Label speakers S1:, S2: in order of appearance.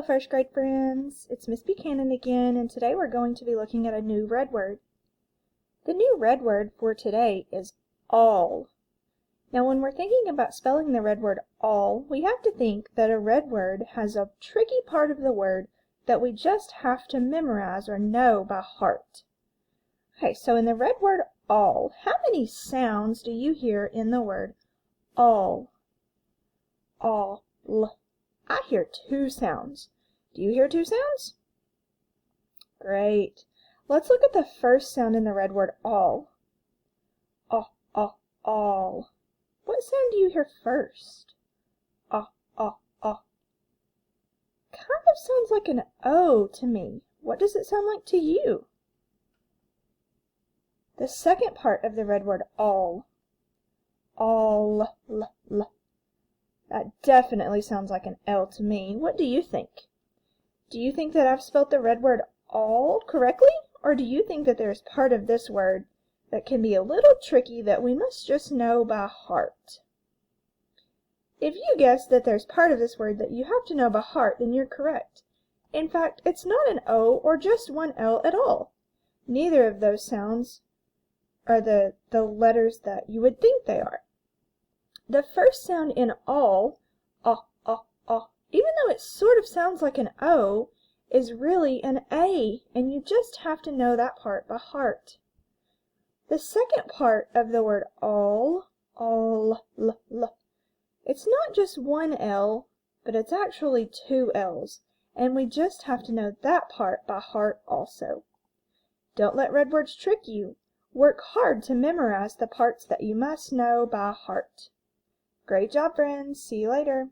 S1: Hello, first grade friends. It's Miss Buchanan again, and today we're going to be looking at a new red word. The new red word for today is all. Now, when we're thinking about spelling the red word all, we have to think that a red word has a tricky part of the word that we just have to memorize or know by heart. Okay, so in the red word all, how many sounds do you hear in the word all? All. I hear two sounds. Do you hear two sounds? Great. Let's look at the first sound in the red word all. All. What sound do you hear first? Kind of sounds like an O to me. What does it sound like to you? The second part of the red word all. That definitely sounds like an L to me. What do you think? Do you think that I've spelled the red word all correctly? Or do you think that there's part of this word that can be a little tricky that we must just know by heart? If you guess that there's part of this word that you have to know by heart, then you're correct. In fact, it's not an O or just one L at all. Neither of those sounds are the letters that you would think they are. The first sound in all, even though it sort of sounds like an O, is really an A, and you just have to know that part by heart. The second part of the word all, it's not just one L, but it's actually two L's, and we just have to know that part by heart also. Don't let red words trick you. Work hard to memorize the parts that you must know by heart. Great job, friends. See you later.